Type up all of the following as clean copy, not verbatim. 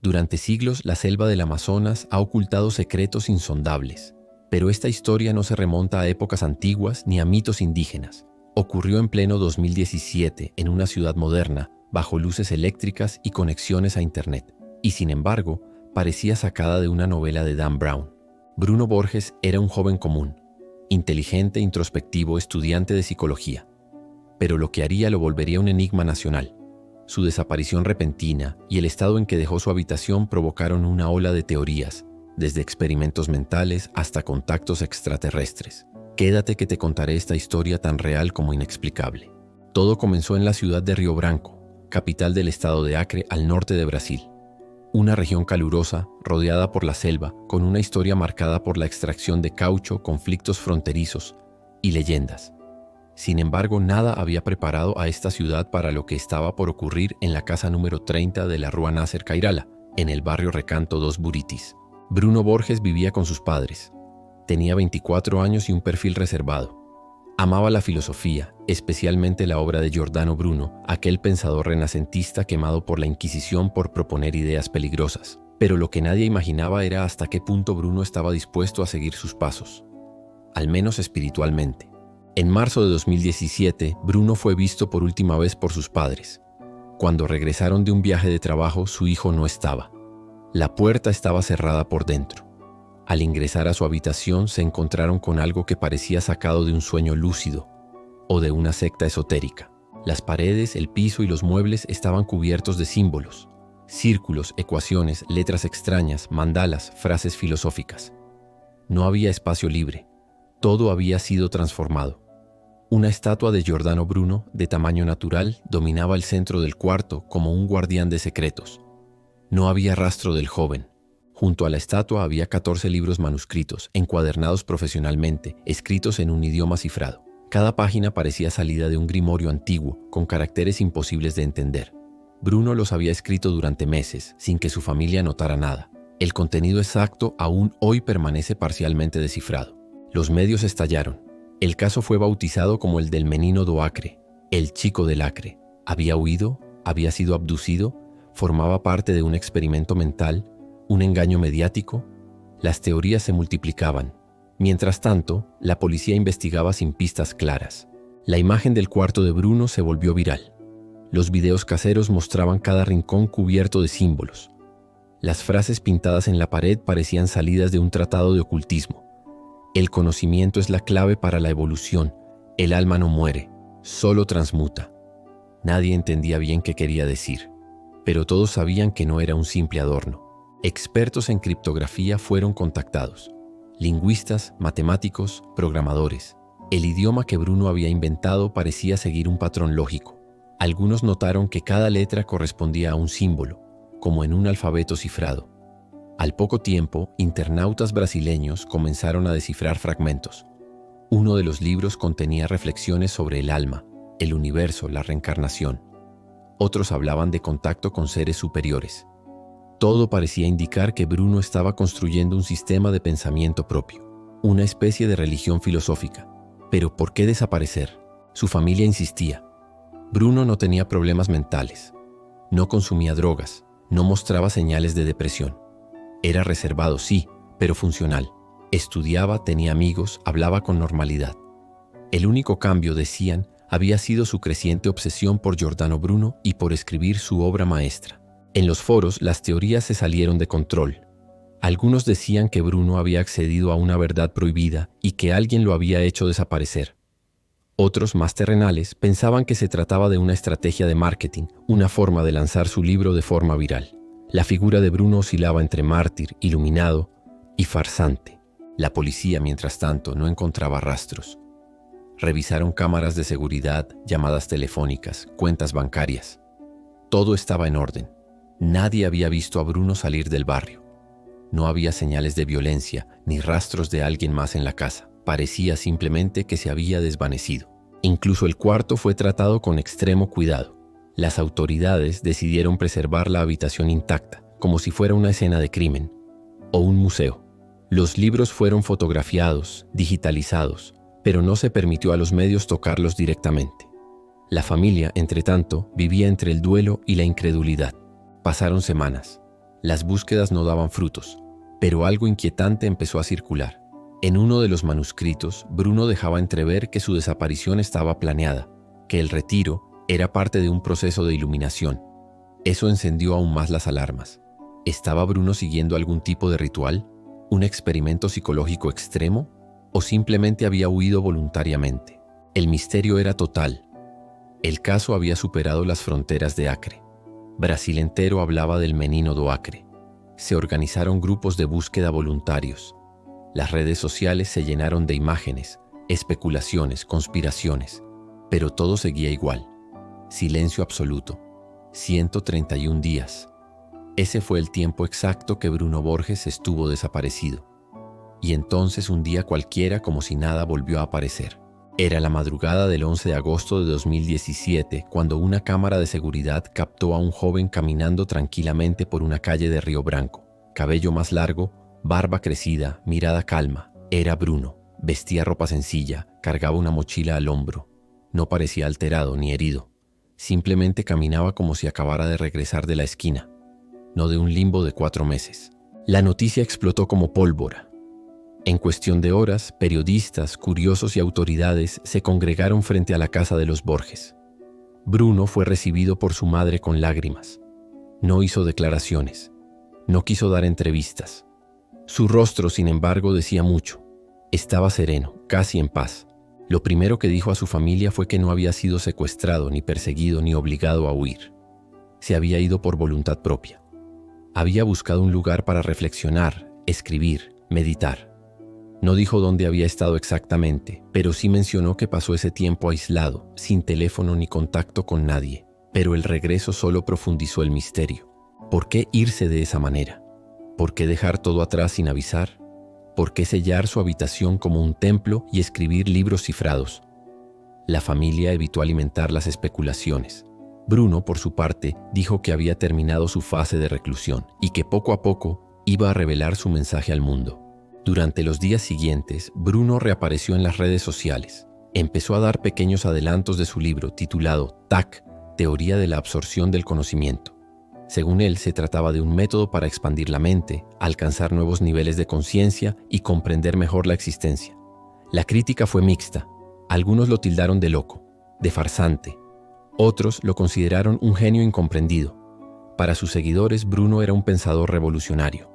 Durante siglos, la selva del Amazonas ha ocultado secretos insondables. Pero esta historia no se remonta a épocas antiguas ni a mitos indígenas. Ocurrió en pleno 2017 en una ciudad moderna, bajo luces eléctricas y conexiones a Internet. Y sin embargo, parecía sacada de una novela de Dan Brown. Bruno Borges era un joven común, inteligente, introspectivo, estudiante de psicología. Pero lo que haría lo volvería un enigma nacional. Su desaparición repentina y el estado en que dejó su habitación provocaron una ola de teorías, desde experimentos mentales hasta contactos extraterrestres. Quédate que te contaré esta historia tan real como inexplicable. Todo comenzó en la ciudad de Rio Branco, capital del estado de Acre, al norte de Brasil. Una región calurosa, rodeada por la selva, con una historia marcada por la extracción de caucho, conflictos fronterizos y leyendas. Sin embargo, nada había preparado a esta ciudad para lo que estaba por ocurrir en la casa número 30 de la Rua Nasser Cairala, en el barrio Recanto dos Buritis. Bruno Borges vivía con sus padres. Tenía 24 años y un perfil reservado. Amaba la filosofía, especialmente la obra de Giordano Bruno, aquel pensador renacentista quemado por la Inquisición por proponer ideas peligrosas. Pero lo que nadie imaginaba era hasta qué punto Bruno estaba dispuesto a seguir sus pasos, al menos espiritualmente. En marzo de 2017, Bruno fue visto por última vez por sus padres. Cuando regresaron de un viaje de trabajo, su hijo no estaba. La puerta estaba cerrada por dentro. Al ingresar a su habitación, se encontraron con algo que parecía sacado de un sueño lúcido o de una secta esotérica. Las paredes, el piso y los muebles estaban cubiertos de símbolos, círculos, ecuaciones, letras extrañas, mandalas, frases filosóficas. No había espacio libre. Todo había sido transformado. Una estatua de Giordano Bruno, de tamaño natural, dominaba el centro del cuarto como un guardián de secretos. No había rastro del joven. Junto a la estatua había 14 libros manuscritos, encuadernados profesionalmente, escritos en un idioma cifrado. Cada página parecía salida de un grimorio antiguo, con caracteres imposibles de entender. Bruno los había escrito durante meses, sin que su familia notara nada. El contenido exacto aún hoy permanece parcialmente descifrado. Los medios estallaron. El caso fue bautizado como el del menino do Acre, el chico del Acre. ¿Había huido? ¿Había sido abducido? ¿Formaba parte de un experimento mental? ¿Un engaño mediático? Las teorías se multiplicaban. Mientras tanto, la policía investigaba sin pistas claras. La imagen del cuarto de Bruno se volvió viral. Los videos caseros mostraban cada rincón cubierto de símbolos. Las frases pintadas en la pared parecían salidas de un tratado de ocultismo. El conocimiento es la clave para la evolución. El alma no muere, solo transmuta. Nadie entendía bien qué quería decir, pero todos sabían que no era un simple adorno. Expertos en criptografía fueron contactados. Lingüistas, matemáticos, programadores. El idioma que Bruno había inventado parecía seguir un patrón lógico. Algunos notaron que cada letra correspondía a un símbolo, como en un alfabeto cifrado. Al poco tiempo, internautas brasileños comenzaron a descifrar fragmentos. Uno de los libros contenía reflexiones sobre el alma, el universo, la reencarnación. Otros hablaban de contacto con seres superiores. Todo parecía indicar que Bruno estaba construyendo un sistema de pensamiento propio, una especie de religión filosófica. Pero ¿por qué desaparecer? Su familia insistía. Bruno no tenía problemas mentales, no consumía drogas, no mostraba señales de depresión. Era reservado, sí, pero funcional. Estudiaba, tenía amigos, hablaba con normalidad. El único cambio, decían, había sido su creciente obsesión por Giordano Bruno y por escribir su obra maestra. En los foros, las teorías se salieron de control. Algunos decían que Bruno había accedido a una verdad prohibida y que alguien lo había hecho desaparecer. Otros, más terrenales, pensaban que se trataba de una estrategia de marketing, una forma de lanzar su libro de forma viral. La figura de Bruno oscilaba entre mártir, iluminado y farsante. La policía, mientras tanto, no encontraba rastros. Revisaron cámaras de seguridad, llamadas telefónicas, cuentas bancarias. Todo estaba en orden. Nadie había visto a Bruno salir del barrio. No había señales de violencia ni rastros de alguien más en la casa. Parecía simplemente que se había desvanecido. Incluso el cuarto fue tratado con extremo cuidado. Las autoridades decidieron preservar la habitación intacta, como si fuera una escena de crimen o un museo. Los libros fueron fotografiados, digitalizados, pero no se permitió a los medios tocarlos directamente. La familia, entretanto, vivía entre el duelo y la incredulidad. Pasaron semanas. Las búsquedas no daban frutos, pero algo inquietante empezó a circular. En uno de los manuscritos, Bruno dejaba entrever que su desaparición estaba planeada, que el retiro era parte de un proceso de iluminación. Eso encendió aún más las alarmas. ¿Estaba Bruno siguiendo algún tipo de ritual? ¿Un experimento psicológico extremo? ¿O simplemente había huido voluntariamente? El misterio era total. El caso había superado las fronteras de Acre. Brasil entero hablaba del menino do Acre. Se organizaron grupos de búsqueda voluntarios. Las redes sociales se llenaron de imágenes, especulaciones, conspiraciones. Pero todo seguía igual. Silencio absoluto. 131 días. Ese fue el tiempo exacto que Bruno Borges estuvo desaparecido. Y entonces un día cualquiera, como si nada, volvió a aparecer. Era la madrugada del 11 de agosto de 2017 cuando una cámara de seguridad captó a un joven caminando tranquilamente por una calle de Río Branco. Cabello más largo, barba crecida, mirada calma. Era Bruno. Vestía ropa sencilla, cargaba una mochila al hombro. No parecía alterado ni herido. Simplemente caminaba como si acabara de regresar de la esquina, no de un limbo de 4 meses. La noticia explotó como pólvora. En cuestión de horas, periodistas, curiosos y autoridades se congregaron frente a la casa de los Borges. Bruno fue recibido por su madre con lágrimas. No hizo declaraciones. No quiso dar entrevistas. Su rostro, sin embargo, decía mucho. Estaba sereno, casi en paz. Lo primero que dijo a su familia fue que no había sido secuestrado, ni perseguido, ni obligado a huir. Se había ido por voluntad propia. Había buscado un lugar para reflexionar, escribir, meditar. No dijo dónde había estado exactamente, pero sí mencionó que pasó ese tiempo aislado, sin teléfono ni contacto con nadie. Pero el regreso solo profundizó el misterio. ¿Por qué irse de esa manera? ¿Por qué dejar todo atrás sin avisar? ¿Por qué sellar su habitación como un templo y escribir libros cifrados? La familia evitó alimentar las especulaciones. Bruno, por su parte, dijo que había terminado su fase de reclusión y que poco a poco iba a revelar su mensaje al mundo. Durante los días siguientes, Bruno reapareció en las redes sociales. Empezó a dar pequeños adelantos de su libro titulado TAC, Teoría de la Absorción del Conocimiento. Según él, se trataba de un método para expandir la mente, alcanzar nuevos niveles de conciencia y comprender mejor la existencia. La crítica fue mixta. Algunos lo tildaron de loco, de farsante. Otros lo consideraron un genio incomprendido. Para sus seguidores, Bruno era un pensador revolucionario.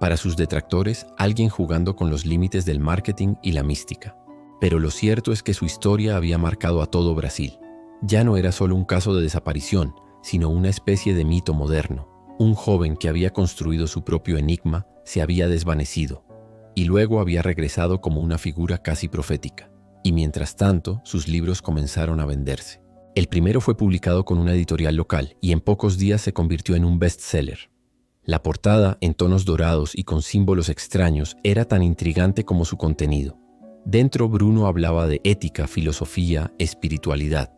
Para sus detractores, alguien jugando con los límites del marketing y la mística. Pero lo cierto es que su historia había marcado a todo Brasil. Ya no era solo un caso de desaparición, sino una especie de mito moderno. Un joven que había construido su propio enigma se había desvanecido, y luego había regresado como una figura casi profética. Y mientras tanto, sus libros comenzaron a venderse. El primero fue publicado con una editorial local y en pocos días se convirtió en un bestseller. La portada, en tonos dorados y con símbolos extraños, era tan intrigante como su contenido. Dentro, Bruno hablaba de ética, filosofía, espiritualidad.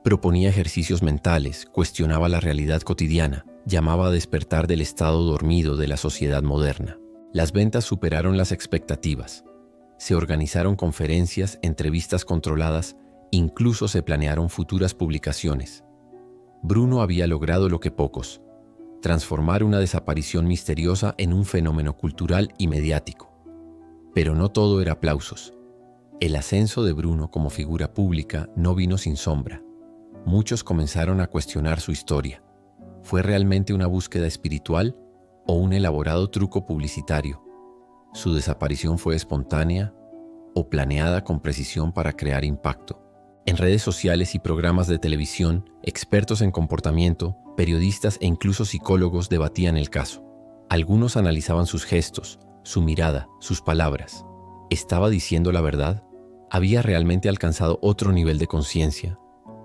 Proponía ejercicios mentales, cuestionaba la realidad cotidiana, llamaba a despertar del estado dormido de la sociedad moderna. Las ventas superaron las expectativas. Se organizaron conferencias, entrevistas controladas, incluso se planearon futuras publicaciones. Bruno había logrado lo que pocos: transformar una desaparición misteriosa en un fenómeno cultural y mediático. Pero no todo era aplausos. El ascenso de Bruno como figura pública no vino sin sombra. Muchos comenzaron a cuestionar su historia. ¿Fue realmente una búsqueda espiritual o un elaborado truco publicitario? ¿Su desaparición fue espontánea o planeada con precisión para crear impacto? En redes sociales y programas de televisión, expertos en comportamiento, periodistas e incluso psicólogos debatían el caso. Algunos analizaban sus gestos, su mirada, sus palabras. ¿Estaba diciendo la verdad? ¿Había realmente alcanzado otro nivel de conciencia?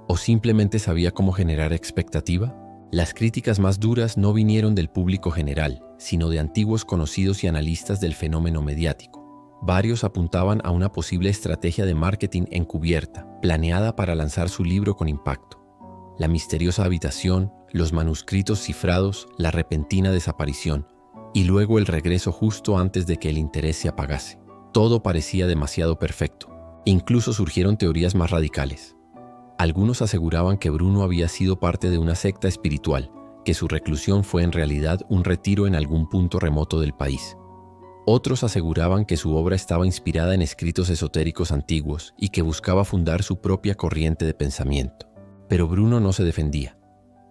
¿O simplemente sabía cómo generar expectativa? Las críticas más duras no vinieron del público general, sino de antiguos conocidos y analistas del fenómeno mediático. Varios apuntaban a una posible estrategia de marketing encubierta, planeada para lanzar su libro con impacto. La misteriosa habitación, los manuscritos cifrados, la repentina desaparición, y luego el regreso justo antes de que el interés se apagase. Todo parecía demasiado perfecto. Incluso surgieron teorías más radicales. Algunos aseguraban que Bruno había sido parte de una secta espiritual, que su reclusión fue en realidad un retiro en algún punto remoto del país. Otros aseguraban que su obra estaba inspirada en escritos esotéricos antiguos y que buscaba fundar su propia corriente de pensamiento. Pero Bruno no se defendía.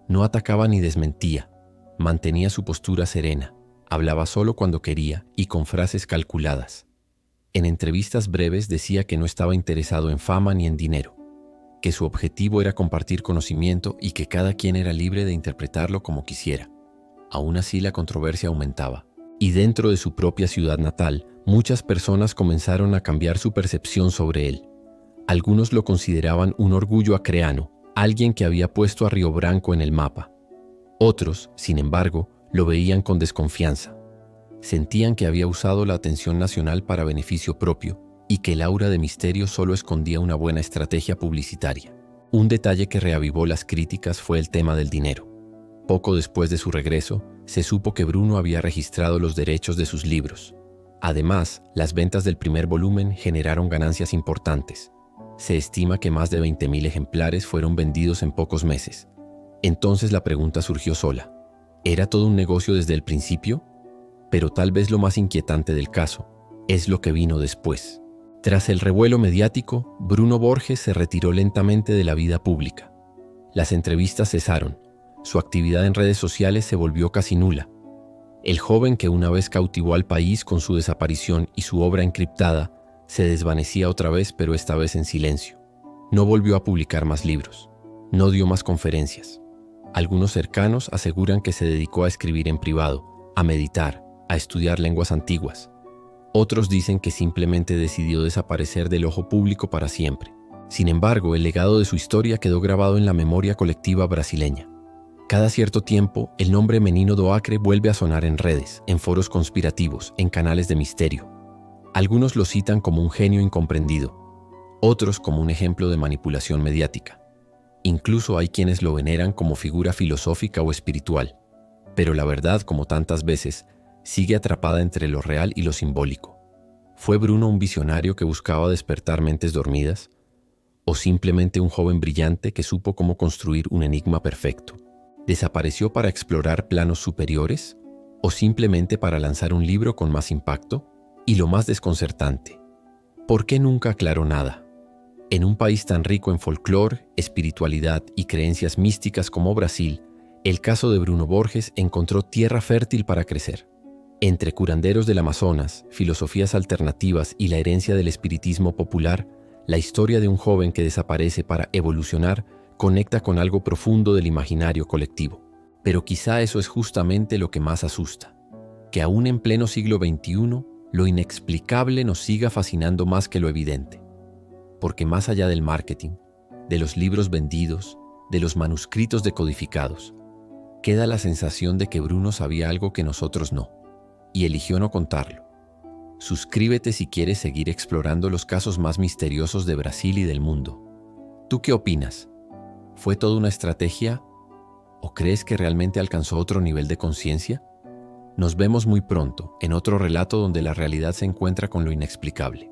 No atacaba ni desmentía. Mantenía su postura serena. Hablaba solo cuando quería y con frases calculadas. En entrevistas breves decía que no estaba interesado en fama ni en dinero, que su objetivo era compartir conocimiento y que cada quien era libre de interpretarlo como quisiera. Aún así, la controversia aumentaba. Y dentro de su propia ciudad natal, muchas personas comenzaron a cambiar su percepción sobre él. Algunos lo consideraban un orgullo acreano, alguien que había puesto a Río Branco en el mapa. Otros, sin embargo, lo veían con desconfianza. Sentían que había usado la atención nacional para beneficio propio y que el aura de misterio solo escondía una buena estrategia publicitaria. Un detalle que reavivó las críticas fue el tema del dinero. Poco después de su regreso, se supo que Bruno había registrado los derechos de sus libros. Además, las ventas del primer volumen generaron ganancias importantes. Se estima que más de 20.000 ejemplares fueron vendidos en pocos meses. Entonces la pregunta surgió sola. ¿Era todo un negocio desde el principio? Pero tal vez lo más inquietante del caso es lo que vino después. Tras el revuelo mediático, Bruno Borges se retiró lentamente de la vida pública. Las entrevistas cesaron. Su actividad en redes sociales se volvió casi nula. El joven que una vez cautivó al país con su desaparición y su obra encriptada, se desvanecía otra vez, pero esta vez en silencio. No volvió a publicar más libros. No dio más conferencias. Algunos cercanos aseguran que se dedicó a escribir en privado, a meditar, a estudiar lenguas antiguas. Otros dicen que simplemente decidió desaparecer del ojo público para siempre. Sin embargo, el legado de su historia quedó grabado en la memoria colectiva brasileña. Cada cierto tiempo, el nombre Menino do Acre vuelve a sonar en redes, en foros conspirativos, en canales de misterio. Algunos lo citan como un genio incomprendido, otros como un ejemplo de manipulación mediática. Incluso hay quienes lo veneran como figura filosófica o espiritual. Pero la verdad, como tantas veces, sigue atrapada entre lo real y lo simbólico. ¿Fue Bruno un visionario que buscaba despertar mentes dormidas? ¿O simplemente un joven brillante que supo cómo construir un enigma perfecto? ¿Desapareció para explorar planos superiores? ¿O simplemente para lanzar un libro con más impacto? Y lo más desconcertante, ¿por qué nunca aclaró nada? En un país tan rico en folclore, espiritualidad y creencias místicas como Brasil, el caso de Bruno Borges encontró tierra fértil para crecer. Entre curanderos del Amazonas, filosofías alternativas y la herencia del espiritismo popular, la historia de un joven que desaparece para evolucionar conecta con algo profundo del imaginario colectivo. Pero quizá eso es justamente lo que más asusta, que aún en pleno siglo XXI, lo inexplicable nos siga fascinando más que lo evidente. Porque más allá del marketing, de los libros vendidos, de los manuscritos decodificados, queda la sensación de que Bruno sabía algo que nosotros no, y eligió no contarlo. Suscríbete si quieres seguir explorando los casos más misteriosos de Brasil y del mundo. ¿Tú qué opinas? ¿Fue toda una estrategia? ¿O crees que realmente alcanzó otro nivel de conciencia? Nos vemos muy pronto en otro relato donde la realidad se encuentra con lo inexplicable.